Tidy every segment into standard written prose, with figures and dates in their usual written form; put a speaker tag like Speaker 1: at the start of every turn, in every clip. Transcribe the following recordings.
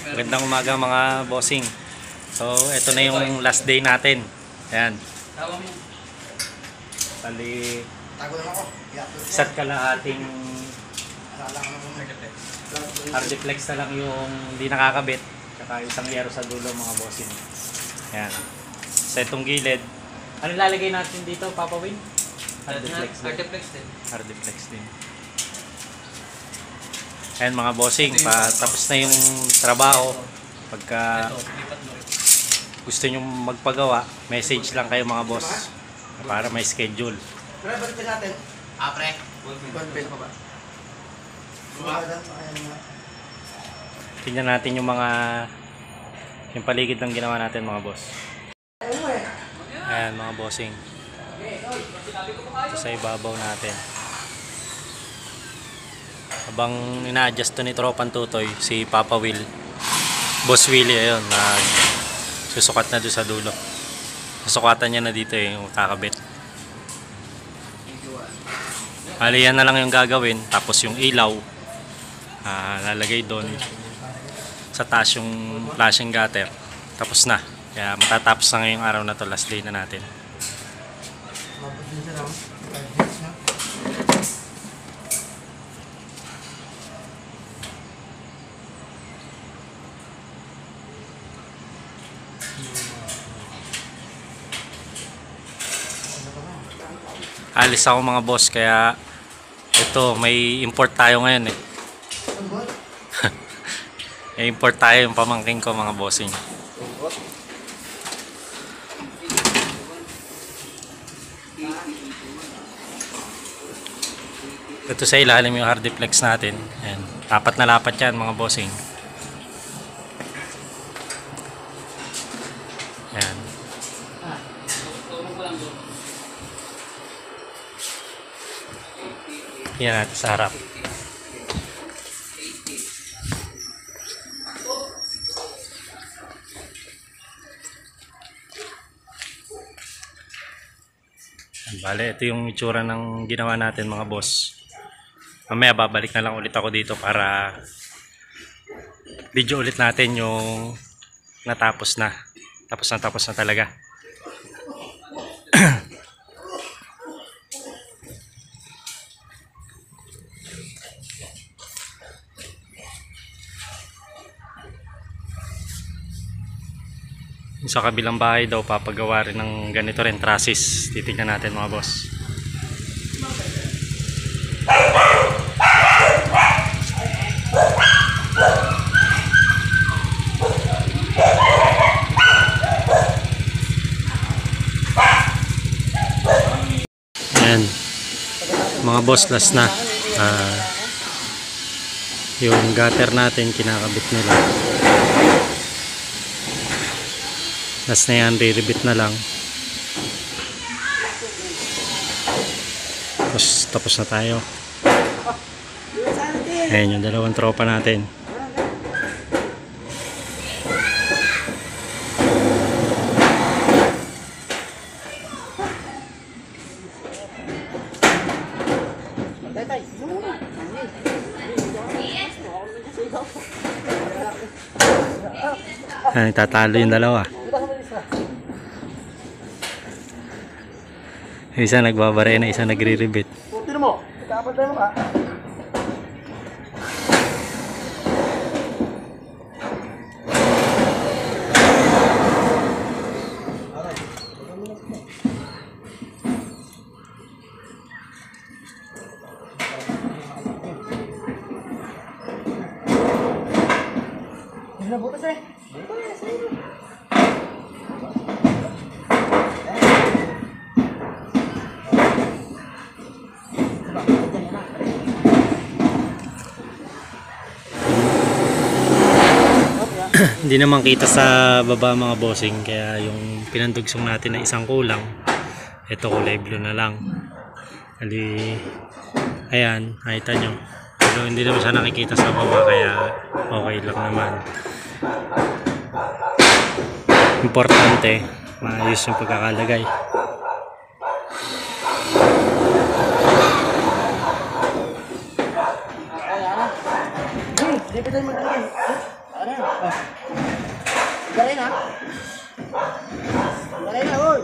Speaker 1: Magandang umaga mga bossing. So, ito na yung last day natin. Ayan. Bali, isa't kalahating hardiplex na lang yung hindi nakakabit. Tsaka isang yero sa dulo mga bossing. Ayan. Sa itong gilid. Ano lalagay natin dito, Papa Win?
Speaker 2: Hardiplex din.
Speaker 1: Hardiplex din. Ayan mga bossing, tapos na yung trabaho. Pagka gusto nyo magpagawa, message lang kayo mga boss para may schedule.
Speaker 3: Pre, balikin natin.
Speaker 2: Pre.
Speaker 3: Ballpen pa ba?
Speaker 1: Tingnan natin yung paligid ng ginawa natin mga boss. Ayan mga bossing. Ito sa ibabaw natin. Habang ina-adjust to ni Tropang Tutoy, si Papa Will, Boss Willie, ayun, susukat na doon sa dulo. Susukatan niya na dito yung kakabit. Bali, yan na lang yung gagawin. Tapos yung ilaw, lalagay doon. Sa taas yung flashing gutter. Tapos na. Kaya matatapos na ngayong araw na to, last day na natin. Alis ako mga boss, kaya ito, may import tayo ngayon eh. May import tayo yung pamangking ko mga bossing. Ito sa ilalim yung hardiplex natin. Ayan. Lapat na lapat yan mga bossing. Ayan. Yan natin sa harap. Bale, ito yung itsura ng ginawa natin mga boss. Mamaya babalik na lang ulit ako dito para video ulit natin yung natapos na. Tapos na talaga. Sa kabilang bahay daw papagawa rin ng ganito rin, trusses. Titignan natin mga boss. Ayan mga boss, last na. Yung gutter natin kinakabit nila. Last na yan, re-rebit na lang. Tapos na tayo. Ayan yung dalawang tropa natin. Ayan, tatalo yung dalawa. Isa nagbabare na, isa nagre-rebit.
Speaker 3: Putin mo, ikapatay mo ka. Butas eh. Butas eh.
Speaker 1: Hindi naman kita sa baba mga bossing, kaya yung pinandugsong natin na isang kulang, ito kulay blue na lang. Hali, ayan, nakita nyo. Pero hindi naman siya nakikita sa baba, kaya okay lang naman. Importante, maayos yung pagkakalagay.
Speaker 3: Hindi pa tayo maglalagay. Ano? Oh. Galing ha? Galing na, oy!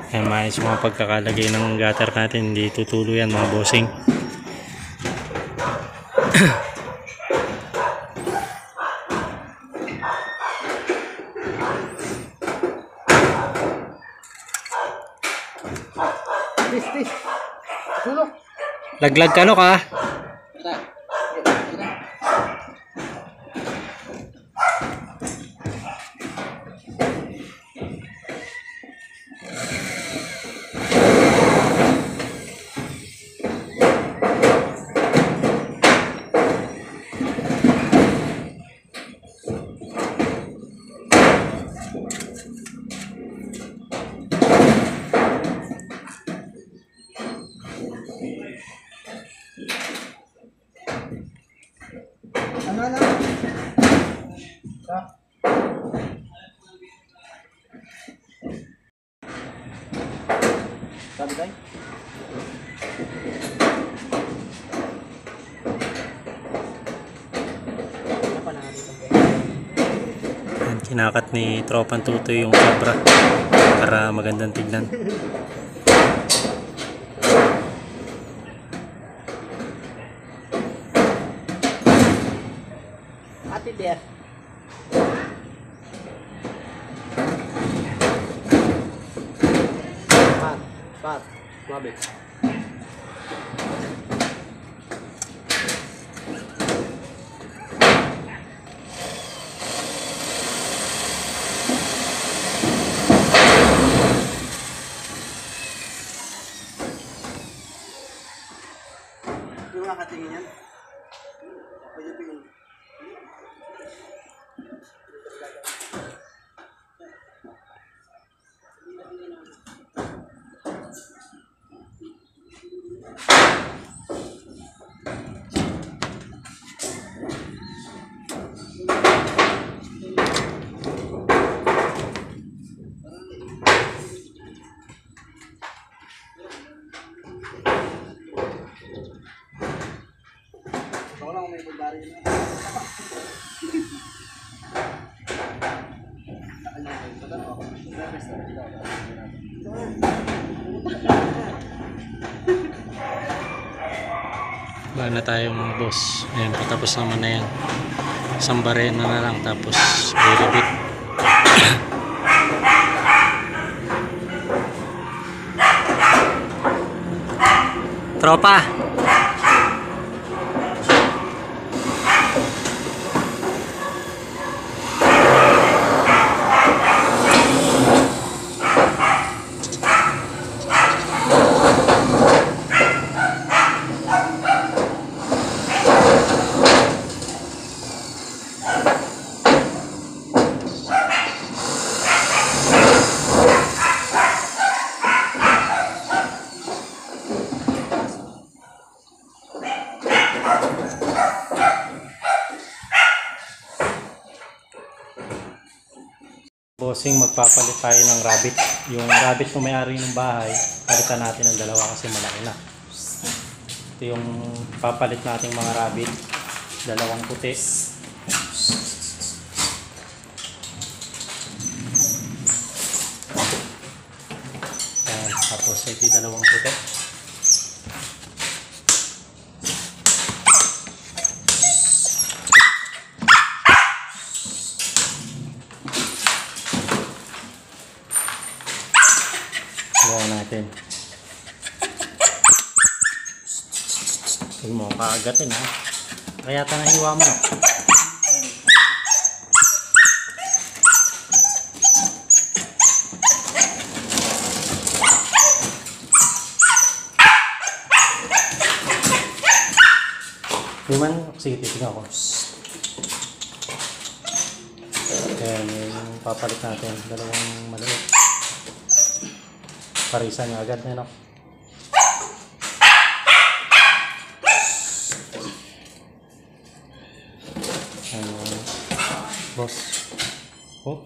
Speaker 1: Ayan, maayos yung mga pagkakalagay ng gutter natin. Hindi tutulo yan mga bossing.
Speaker 3: Tis. Sulok.
Speaker 1: Laglag ka no ka?
Speaker 3: Ano na? Sabi tayo?
Speaker 1: Ayan, kinakat ni Tropang Tutoy yung sobra para magandang tignan.
Speaker 3: Ate Beth. Pat. Suabe. Yung nakatingin yan. Pwede pa yun. Ako lang may bulgari na.
Speaker 1: Bago na tayo mga boss. Ayan, patapos naman na yan. Isang barena na lang tapos i-rebit. Tropa! Bossing, magpapalit tayo ng rabbit. Yung rabbit na may-ari ng bahay, palitan natin ng dalawa kasi malaki na. Ito yung papalit nating mga rabbit. Dalawang puti. Ayan, tapos ito yung dalawang puti. Gawa natin. Huwag mo kaagatin ha. Kaya ito nahiwa mo. Luman, sige, titignan ko. Ayan, yung papalit natin. Dalawang maliit. Parisan nga agad na, no? Boss. Oh,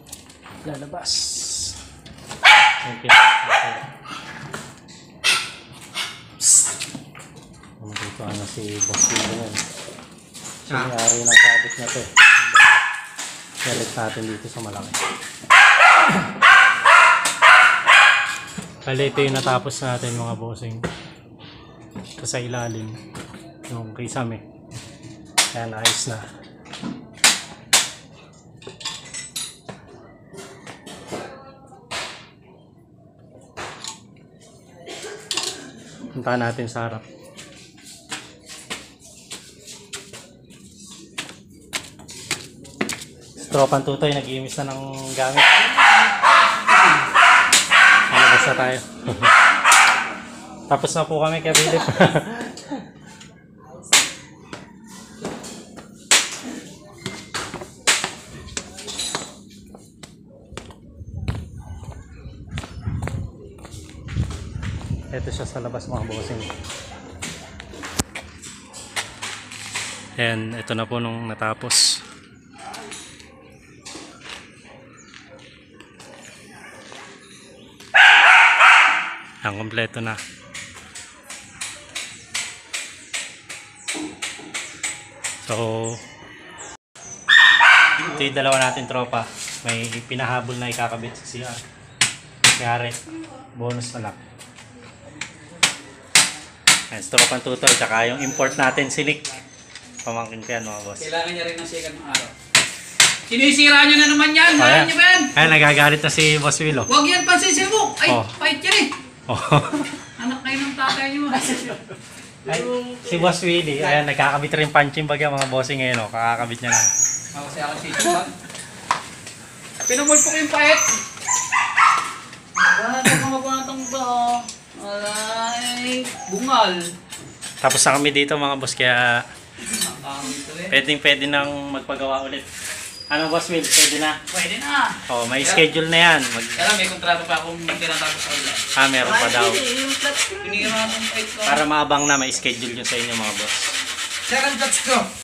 Speaker 1: lalabas. Okay. Okay. Ito ano si Boss Will ngayon. Siya may-ari ng project na to eh. Galit natin dito sa malaki. Bali ito yung natapos natin mga bossing. Ito sa ilalim. Yung kisame. Ayan, ayos na. Punta natin sa harap. Tropang tutoy, nag-iimis na ng gamit. Ano basta tayo? Tapos na po kami kay Philip. Ito siya sa labas mga bossing. Ayan, ito na po nung natapos. Ang kompleto na. So, ito yung dalawa natin tropa. May pinahabol na ikakabit sa CR. Kaya bonus na lang. Ayan, tropang tutor. Tsaka yung import natin si Nick. Pamangkin ko yan mga boss.
Speaker 2: Kailangan niya rin ng second ng araw. Sinisira nyo na naman yan! Hayaan nyo ba yan?
Speaker 1: Ayan, nagagalit na si Boss Will.
Speaker 2: Huwag yan pansinsin mo! Ay,
Speaker 1: Oh.
Speaker 2: fight yan eh!
Speaker 1: Oh.
Speaker 2: Anak kayo ng tatay nyo.
Speaker 1: Ay, si Boss Willie, ayan, nagkakabit rin punching bag yung mga bossing ngayon, kakakabit niya lang.
Speaker 2: Ako siya ako sisipan. Pinumulpok yung pait! Bakit mga panatang ba? Alay, bungal.
Speaker 1: Tapos na kami dito mga boss, kaya
Speaker 2: Ang ito eh.
Speaker 1: pwedeng nang magpagawa ulit. Ano Boss Will, pwede na?
Speaker 2: Pwede na.
Speaker 1: Oh, may schedule na yan.
Speaker 2: Kaya lang, may kontrato pa akong tinatapos sa ulan.
Speaker 1: Meron pa daw.
Speaker 2: Pinira akong pait ko.
Speaker 1: Para maabang na, may schedule yun sa inyo mga boss.
Speaker 2: Second touch ko.